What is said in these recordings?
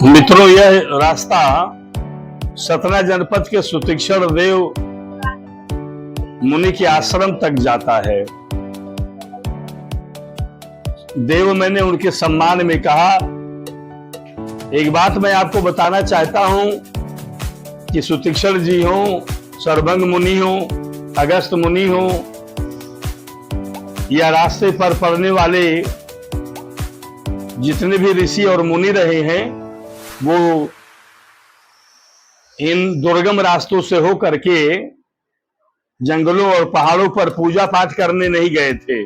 मित्रों, यह रास्ता सतना जनपद के सुतीक्षण देव मुनि के आश्रम तक जाता है। देव मैंने उनके सम्मान में कहा, एक बात मैं आपको बताना चाहता हूं कि सुतीक्षण जी हो, सर्वभंग मुनि हो, अगस्त मुनि हो, या रास्ते पर पड़ने वाले जितने भी ऋषि और मुनि रहे हैं, वो इन दुर्गम रास्तों से हो करके जंगलों और पहाड़ों पर पूजा पाठ करने नहीं गए थे।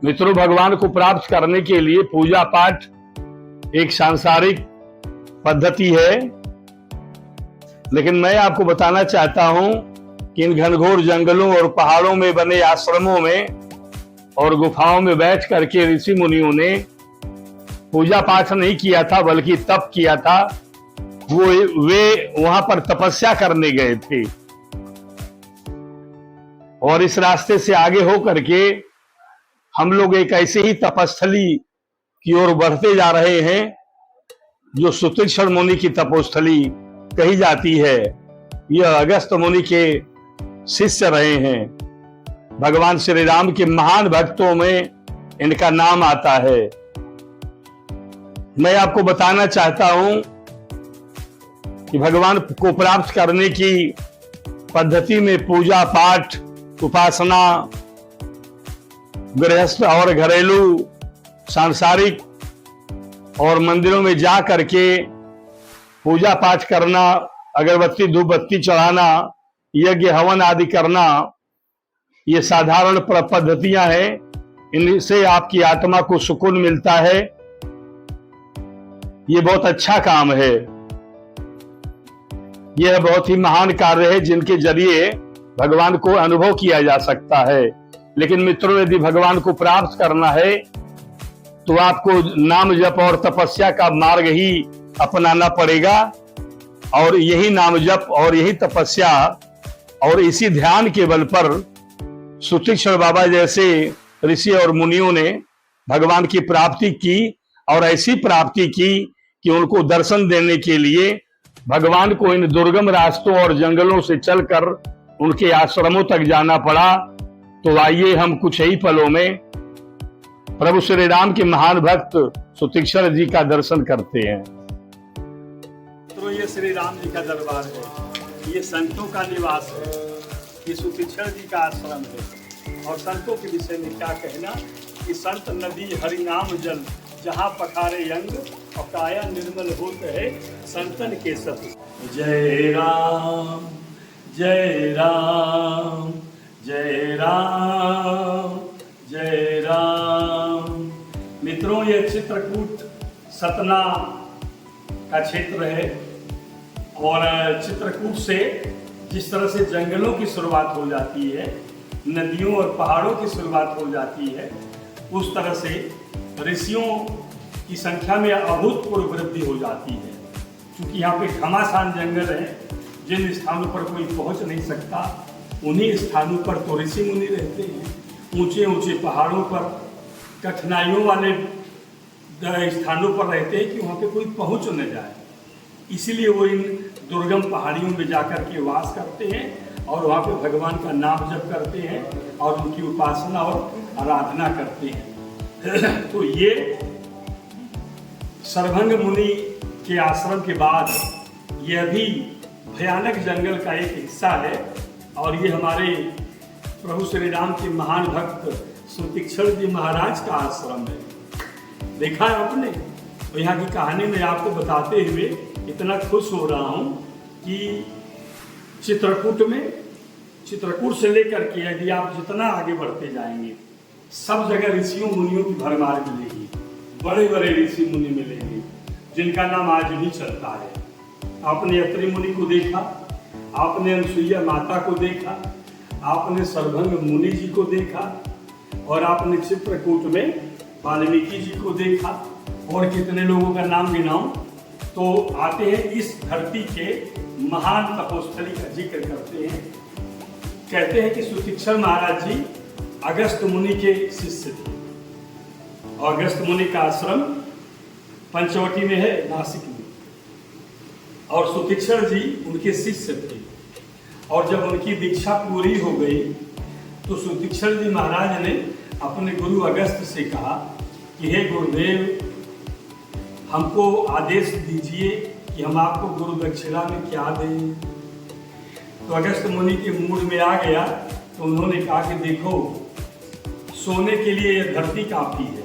मित्रों, भगवान को प्राप्त करने के लिए पूजा पाठ एक सांसारिक पद्धति है, लेकिन मैं आपको बताना चाहता हूं कि इन घनघोर जंगलों और पहाड़ों में बने आश्रमों में और गुफाओं में बैठ करके ऋषि मुनियों ने पूजा पाठ नहीं किया था, बल्कि तप किया था। वे वहां पर तपस्या करने गए थे। और इस रास्ते से आगे हो करके हम लोग एक ऐसे ही तपस्थली की ओर बढ़ते जा रहे हैं जो सुतीक्षण मुनि की तपोस्थली कही जाती है। यह अगस्त मुनि के शिष्य रहे हैं। भगवान श्री राम के महान भक्तों में इनका नाम आता है। मैं आपको बताना चाहता हूं कि भगवान को प्राप्त करने की पद्धति में पूजा पाठ, उपासना, गृहस्थ और घरेलू, सांसारिक और मंदिरों में जा करके पूजा पाठ करना, अगरबत्ती धूप बत्ती चढ़ाना, यज्ञ हवन आदि करना, ये साधारण पद्धतियां हैं। इनसे आपकी आत्मा को सुकून मिलता है। ये बहुत अच्छा काम है। यह बहुत ही महान कार्य है जिनके जरिए भगवान को अनुभव किया जा सकता है। लेकिन मित्रों, यदि भगवान को प्राप्त करना है तो आपको नाम जप और तपस्या का मार्ग ही अपनाना पड़ेगा। और यही नाम जप और यही तपस्या और इसी ध्यान के बल पर सुतीक्षण बाबा जैसे ऋषि और मुनियों ने भगवान की प्राप्ति की, और ऐसी प्राप्ति की कि उनको दर्शन देने के लिए भगवान को इन दुर्गम रास्तों और जंगलों से चलकर उनके आश्रमों तक जाना पड़ा। तो आइए हम कुछ ही पलों में प्रभु श्री राम के महान भक्त सुतीक्षण जी का दर्शन करते हैं। तो ये श्री राम जी का दरबार है, ये संतों का निवास है, ये सुतीक्षण जी का आश्रम है। और संतों के विषय में क्या कहना कि संत नदी हरि नाम जल, जहाँ पखारे अंग और काया निर्मल होते है संतन के सत। जय राम जय राम जय राम जय राम। मित्रों, ये चित्रकूट सतना का क्षेत्र है। और चित्रकूट से जिस तरह से जंगलों की शुरुआत हो जाती है, नदियों और पहाड़ों की शुरुआत हो जाती है, उस तरह से ऋषियों की संख्या में अभूतपूर्व वृद्धि हो जाती है। क्योंकि यहाँ पे घमासान जंगल है, जिन स्थानों पर कोई पहुँच नहीं सकता, उन्हीं स्थानों पर तो ऋषि मुनि रहते हैं। ऊंचे ऊंचे पहाड़ों पर, कठिनाइयों वाले स्थानों पर रहते हैं कि वहाँ पे कोई पहुँच न जाए। इसीलिए वो इन दुर्गम पहाड़ियों में जाकर के वास करते हैं और वहाँ पे भगवान का नाम जप करते हैं और उनकी उपासना और आराधना करते हैं। तो ये सर्वभंग मुनि के आश्रम के बाद यह भी भयानक जंगल का एक हिस्सा है। और ये हमारे प्रभु श्री राम के महान भक्त सुतीक्षण जी महाराज का आश्रम है। देखा है आपने? तो यहाँ की कहानी में आपको बताते हुए इतना खुश हो रहा हूँ कि चित्रकूट से लेकर के यदि आप जितना आगे बढ़ते जाएंगे, सब जगह ऋषियों मुनियों की भरमार मिलेगी। बड़े बड़े ऋषि मुनि मिलेंगे जिनका नाम आज भी चलता है। आपने अत्रि मुनि को देखा, आपने अनसुईया माता को देखा, आपने सर्वभंग मुनि जी को देखा, और आपने चित्रकूट में वाल्मीकि जी को देखा। और कितने लोगों का नाम गिनाऊं तो आते हैं। इस धरती के महान तपोस्थली का जिक्र करते हैं। कहते हैं कि सुतीक्षण महाराज जी अगस्त मुनि के शिष्य थे। और अगस्त मुनि का आश्रम पंचवटी में है, नासिक में। और सुतीक्षण जी उनके शिष्य थे। और जब उनकी दीक्षा पूरी हो गई तो सुतीक्षण जी महाराज ने अपने गुरु अगस्त से कहा कि हे गुरुदेव, हमको आदेश दीजिए कि हम आपको गुरु दक्षिणा में क्या दें। तो अगस्त मुनि के मूड में आ गया तो उन्होंने कहा कि देखो, सोने के लिए यह धरती काफी है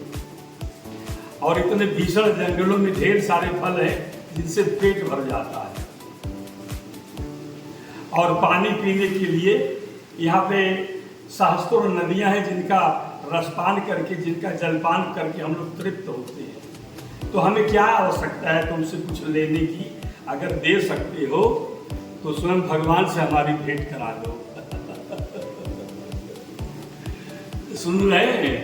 और इतने भीषण जंगलों में ढेर सारे फल हैं जिनसे पेट भर जाता है, और पानी पीने के लिए यहाँ पे सहस्त्रों नदियां हैं जिनका रसपान करके, जिनका जलपान करके हम लोग तृप्त होते हैं। तो हमें क्या आवश्यकता है तुमसे कुछ लेने की? अगर दे सकते हो तो स्वयं भगवान से हमारी भेंट करा दो। सुन रहे हैं?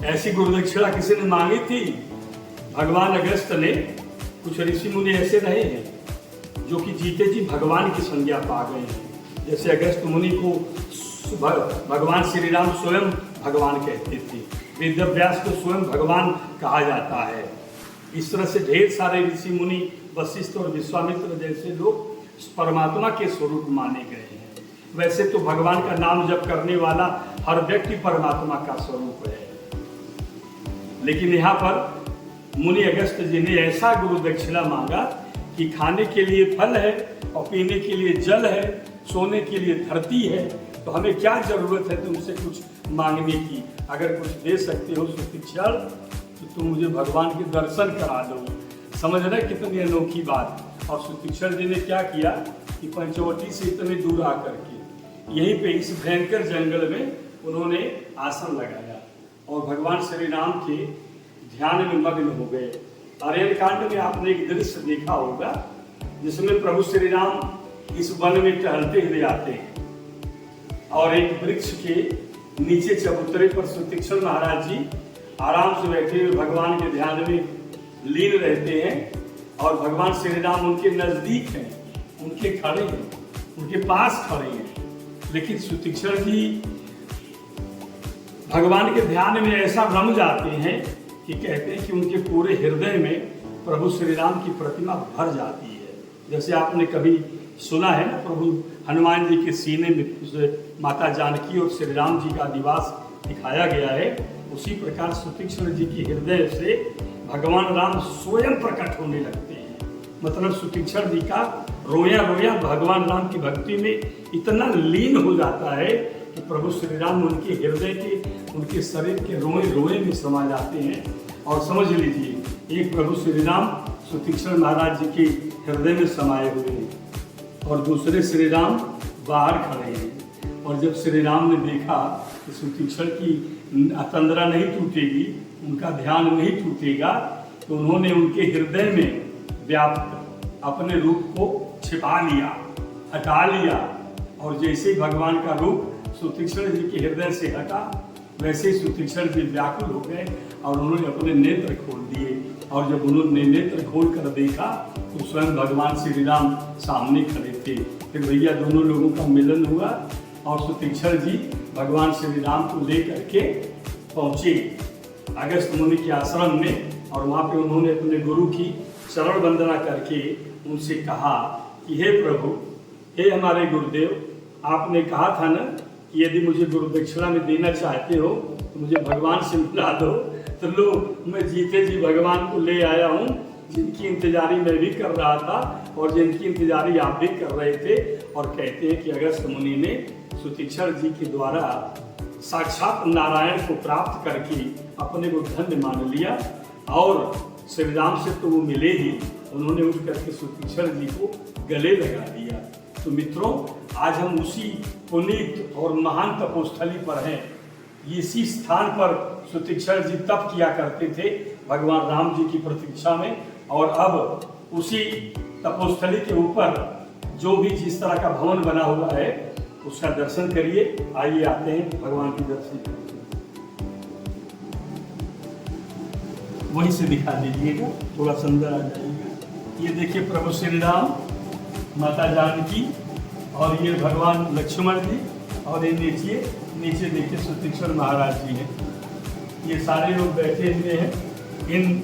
ऐसी गुरुदक्षिणा किसी ने मांगी थी? भगवान अगस्त ने, कुछ ऋषि मुनि ऐसे रहे हैं जो कि जीते जी भगवान की संज्ञा पा गए हैं। जैसे अगस्त मुनि को भगवान श्री राम स्वयं भगवान कहते थे, वेदव्यास को स्वयं भगवान कहा जाता है। इस तरह से ढेर सारे ऋषि मुनि, वशिष्ठ और विश्वामित्र जैसे लोग परमात्मा के स्वरूप माने गए हैं। वैसे तो भगवान का नाम जप करने वाला हर व्यक्ति परमात्मा का स्वरूप है, लेकिन यहाँ पर मुनि अगस्त जी ने ऐसा गुरु दक्षिणा मांगा कि खाने के लिए फल है और पीने के लिए जल है, सोने के लिए धरती है, तो हमें क्या जरूरत है तुमसे कुछ मांगने की? अगर कुछ दे सकते हो सुतीक्षण तो तुम मुझे भगवान के दर्शन करा दो। समझ रहे कितनी अनोखी बात। और सुतीक्षण जी ने क्या किया कि पंचवटी से इतने दूर आकर के यहीं पे इस भयंकर जंगल में उन्होंने आसन लगाया और भगवान श्री राम के ध्यान में मग्न हो गए। आर्यन कांड में आपने एक दृश्य देखा होगा जिसमें प्रभु श्री राम इस वन में टहलते हुए आते हैं और एक वृक्ष के नीचे चबूतरे पर सुतीक्षण महाराज जी आराम से बैठे हुए भगवान के ध्यान में लीन रहते हैं और भगवान श्री राम उनके नजदीक हैं, उनके खड़े हैं, उनके पास खड़े हैं। लेकिन सुतीक्षण जी भगवान के ध्यान में ऐसा रम जाते हैं कि कहते हैं कि उनके पूरे हृदय में प्रभु श्री राम की प्रतिमा भर जाती है। जैसे आपने कभी सुना है ना, प्रभु हनुमान जी के सीने में माता जानकी और श्री राम जी का निवास दिखाया गया है, उसी प्रकार सुतीक्षण जी के हृदय से भगवान राम स्वयं प्रकट होने लगते हैं। मतलब सुतीक्षण जी का रोया रोया भगवान राम की भक्ति में इतना लीन हो जाता है कि प्रभु श्री राम उनके हृदय के, उनके शरीर के रोए रोए में समा जाते हैं। और समझ लीजिए, एक प्रभु श्री राम सुतीक्षण महाराज जी के हृदय में समाये हुए हैं और दूसरे श्री राम बाहर खड़े हैं। और जब श्री राम ने देखा कि सुतीक्षण की तंद्रा नहीं टूटेगी, उनका ध्यान नहीं टूटेगा, तो उन्होंने उनके हृदय में व्याप्त अपने रूप को छिपा लिया, हटा लिया। और जैसे ही भगवान का रूप सुतीक्षण जी के हृदय से हटा, वैसे ही सुतीक्षण जी व्याकुल हो गए और उन्होंने अपने नेत्र खोल दिए। और जब उन्होंने नेत्र खोल कर देखा तो स्वयं भगवान श्री राम सामने खड़े थे। फिर भैया दोनों लोगों का मिलन हुआ और सुतीक्षण जी भगवान श्री राम को लेकर के पहुंचे अगस्त मुनि के आश्रम में। और वहाँ पे उन्होंने अपने गुरु की चरण वंदना करके उनसे कहा कि हे प्रभु, हे हमारे गुरुदेव, आपने कहा था ना कि यदि मुझे गुरु दक्षिणा में देना चाहते हो तो मुझे भगवान से मिला दो। तो लो, मैं जीते जी भगवान को ले आया हूँ, जिनकी इंतजारी मैं भी कर रहा था और जिनकी इंतजारी आप भी कर रहे थे। और कहते हैं कि अगस्त मुनि ने सुतीक्षण जी के द्वारा साक्षात नारायण को प्राप्त करके अपने को धन्य मान लिया। और श्री राम से तो वो मिले ही, उन्होंने उठ करके सुतीक्षण जी को गले लगा दिया। तो मित्रों, आज हम उसी पुनीत और महान तपोस्थली पर हैं। इसी स्थान पर सुतीक्षण जी तप किया करते थे भगवान राम जी की प्रतीक्षा में। और अब उसी तपोस्थली के ऊपर जो भी जिस तरह का भवन बना हुआ है उसका दर्शन करिए। आइए आते हैं भगवान के दर्शन करते हैं। वहीं से दिखा दीजिएगा, थोड़ा सुंदर आ जाएगा। ये देखिए प्रभु श्री राम, माता जानकी और ये भगवान लक्ष्मण जी, और ये नीचे देखिए सुतीक्षण महाराज जी हैं। ये सारे लोग बैठे हुए हैं। इन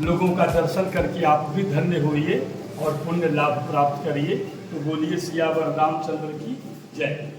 लोगों का दर्शन करके आप भी धन्य होइए और पुण्य लाभ प्राप्त करिए। तो बोलिए सियावर रामचंद्र की जय।